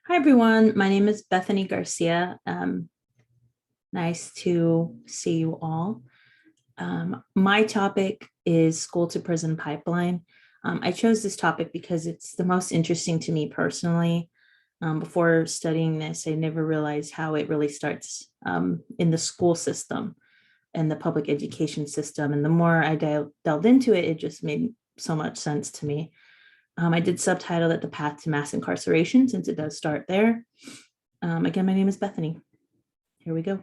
Hi, everyone. My name is Bethany Garcia. Nice to see you all. My topic is school to prison pipeline. I chose this topic because it's the most interesting to me personally. Before studying this, I never realized how it really starts in the school system and the public education system. And the more I delved into it, it just made so much sense to me. I did subtitle it The Path to Mass Incarceration since it does start there. Again, my name is Bethany. Here we go.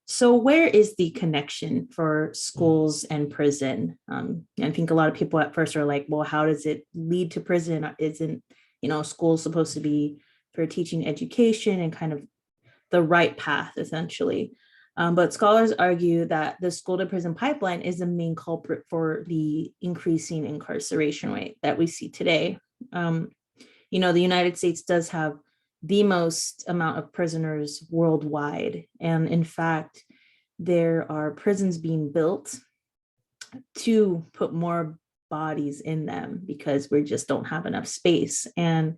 So where is the connection for schools and prison? I think a lot of people at first are like, well, how does it lead to prison? Isn't, school supposed to be for teaching education and kind of the right path, essentially? But scholars argue that the school to prison pipeline is the main culprit for the increasing incarceration rate that we see today. The United States does have the most amount of prisoners worldwide. And in fact, there are prisons being built to put more bodies in them because we just don't have enough space. And,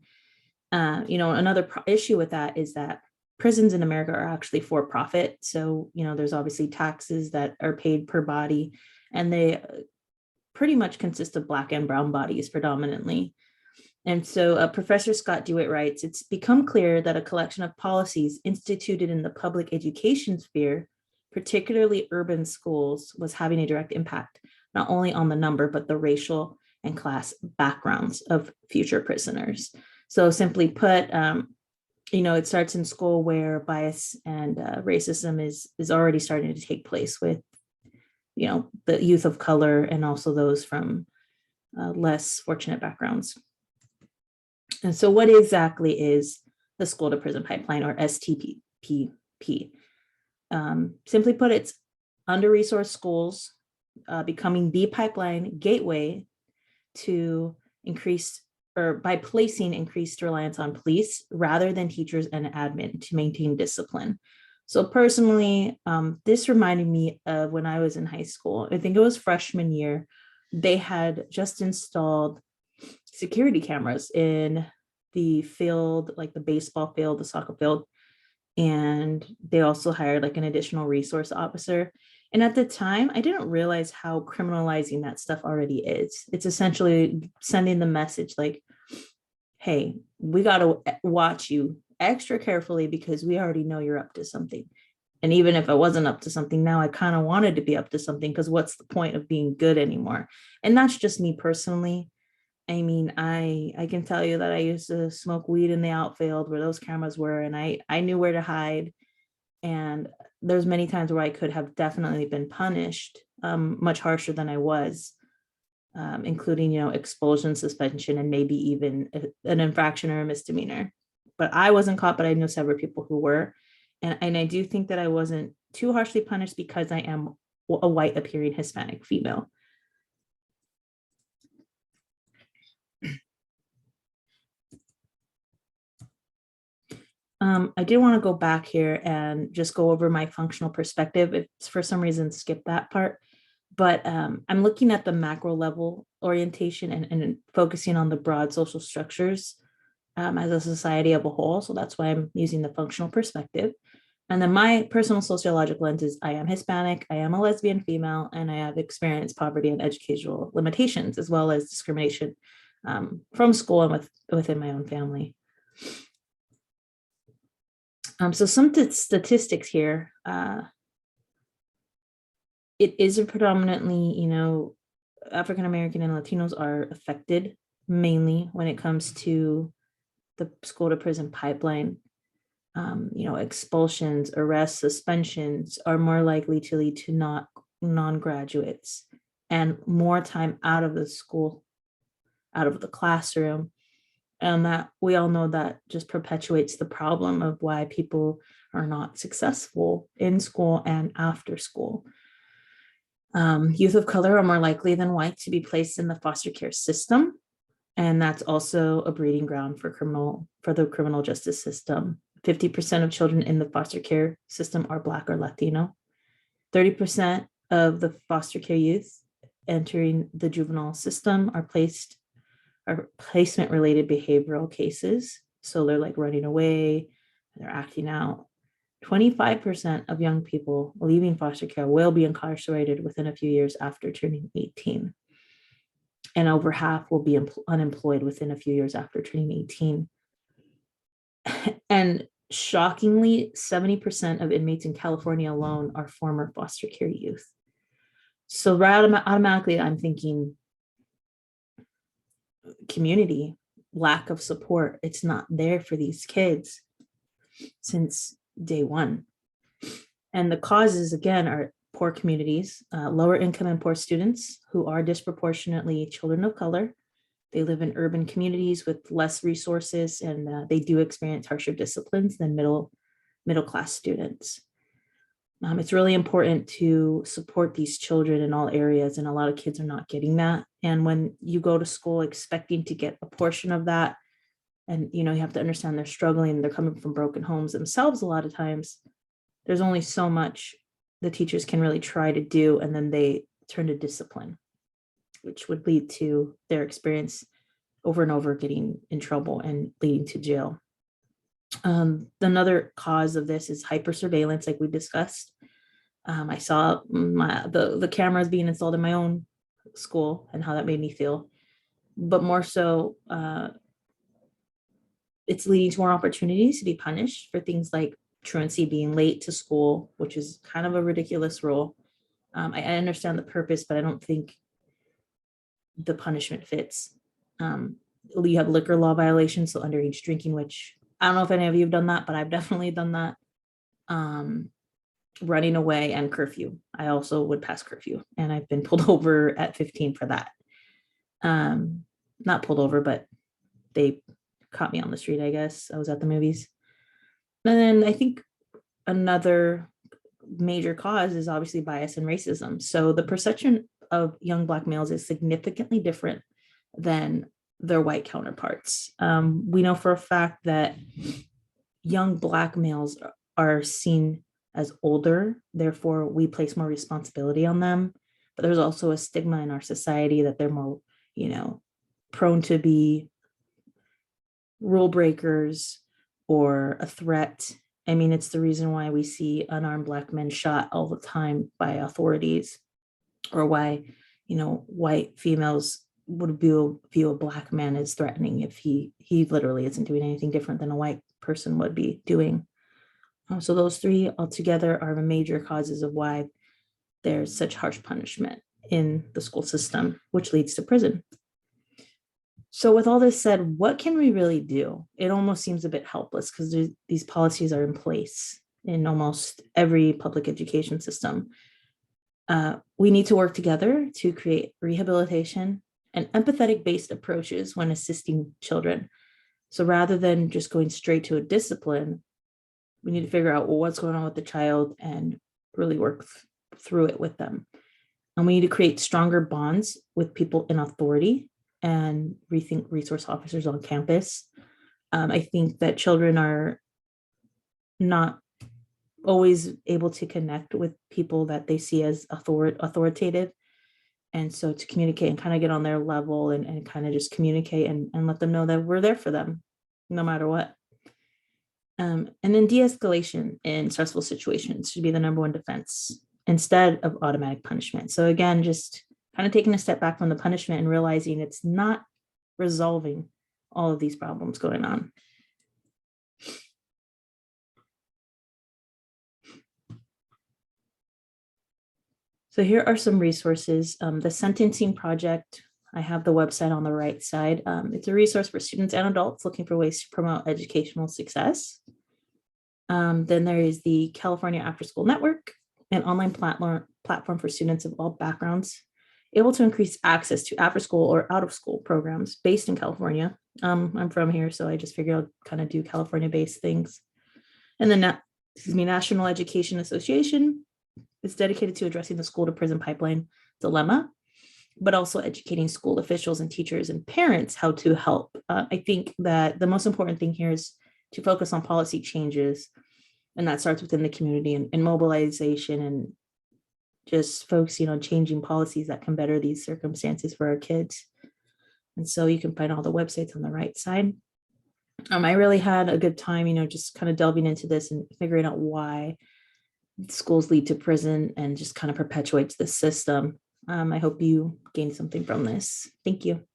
another issue with that is that prisons in America are actually for profit. So, there's obviously taxes that are paid per body, and they pretty much consist of Black and brown bodies predominantly. And so Professor Scott Dewitt writes, it's become clear that a collection of policies instituted in the public education sphere, particularly urban schools, was having a direct impact, not only on the number, but the racial and class backgrounds of future prisoners. So simply put, it starts in school where bias and racism is already starting to take place with, the youth of color and also those from less fortunate backgrounds. And so what exactly is the school to prison pipeline, or STPP? Simply put, it's under-resourced schools becoming the pipeline gateway to increase, or by placing increased reliance on police rather than teachers and admin to maintain discipline. So personally, this reminded me of when I was in high school. I think it was freshman year. They had just installed security cameras in the field, like the baseball field, the soccer field. And they also hired like an additional resource officer. And at the time, I didn't realize how criminalizing that stuff already is. It's essentially sending the message like, hey, we got to watch you extra carefully because we already know you're up to something. And even if I wasn't up to something, now I kind of wanted to be up to something because what's the point of being good anymore? And that's just me personally. I mean, I can tell you that I used to smoke weed in the outfield where those cameras were, and I knew where to hide. And there's many times where I could have definitely been punished much harsher than I was, including, expulsion, suspension, and maybe even an infraction or a misdemeanor. But I wasn't caught, but I know several people who were. And I do think that I wasn't too harshly punished because I am a white appearing Hispanic female. I did want to go back here and just go over my functional perspective. It's for some reason skip that part, but I'm looking at the macro level orientation and focusing on the broad social structures as a society of a whole. So that's why I'm using the functional perspective. And then my personal sociological lens is I am Hispanic, I am a lesbian female, and I have experienced poverty and educational limitations, as well as discrimination from school and within my own family. So some statistics here. It is a predominantly, African American and Latinos are affected mainly when it comes to the school to prison pipeline. Expulsions, arrests, suspensions are more likely to lead to non-graduates and more time out of the school, out of the classroom. And that we all know that just perpetuates the problem of why people are not successful in school and after school. Youth of color are more likely than white to be placed in the foster care system. And that's also a breeding ground for the criminal justice system. 50% of children in the foster care system are Black or Latino. 30% of the foster care youth entering the juvenile system are are placement related behavioral cases. So they're like running away, they're acting out. 25% of young people leaving foster care will be incarcerated within a few years after turning 18. And over half will be unemployed within a few years after turning 18. And shockingly, 70% of inmates in California alone are former foster care youth. So right automatically, I'm thinking community, lack of support. It's not there for these kids since day one. And the causes, again, are poor communities, lower income and poor students who are disproportionately children of color. They live in urban communities with less resources, and they do experience harsher disciplines than middle class students. It's really important to support these children in all areas, and a lot of kids are not getting that. And when you go to school expecting to get a portion of that, and you have to understand they're struggling, they're coming from broken homes themselves a lot of times, there's only so much the teachers can really try to do, and then they turn to discipline, which would lead to their experience over and over getting in trouble and leading to jail. Another cause of this is hypersurveillance, like we discussed. I saw the cameras being installed in my own school and how that made me feel. But more so, it's leading to more opportunities to be punished for things like truancy, being late to school, which is kind of a ridiculous rule. I understand the purpose, but I don't think the punishment fits. You have liquor law violations, so underage drinking, which I don't know if any of you have done that, but I've definitely done that. Running away and curfew. I also would pass curfew, and I've been pulled over at 15 for that. Not pulled over, but they caught me on the street, I guess. I was at the movies. And then I think another major cause is obviously bias and racism. So the perception of young Black males is significantly different than their white counterparts. We know for a fact that young Black males are seen as older, therefore we place more responsibility on them. But there's also a stigma in our society that they're more, prone to be rule breakers or a threat. I mean, it's the reason why we see unarmed Black men shot all the time by authorities, or why, white females would view a Black man as threatening if he literally isn't doing anything different than a white person would be doing. So those three altogether are the major causes of why there's such harsh punishment in the school system, which leads to prison. So with all this said, what can we really do? It almost seems a bit helpless because these policies are in place in almost every public education system. We need to work together to create rehabilitation and empathetic-based approaches when assisting children. So rather than just going straight to a discipline, we need to figure out what's going on with the child and really work through it with them. And we need to create stronger bonds with people in authority and rethink resource officers on campus. I think that children are not always able to connect with people that they see as authoritative. And so to communicate and kind of get on their level and kind of just communicate and let them know that we're there for them no matter what. And then de-escalation in stressful situations should be the number one defense instead of automatic punishment. So again, just kind of taking a step back from the punishment and realizing it's not resolving all of these problems going on. So here are some resources. The Sentencing Project, I have the website on the right side. It's a resource for students and adults looking for ways to promote educational success. Then there is the California After School Network, an online platform for students of all backgrounds, able to increase access to after school or out of school programs based in California. I'm from here, so I just figured I'll kind of do California-based things. And the National Education Association is dedicated to addressing the school to prison pipeline dilemma, but also educating school officials and teachers and parents how to help. I think that the most important thing here is to focus on policy changes, and that starts within the community and mobilization and just focusing on changing policies that can better these circumstances for our kids. And so you can find all the websites on the right side. I really had a good time, just kind of delving into this and figuring out why schools lead to prison and just kind of perpetuates the system. I hope you gained something from this. Thank you.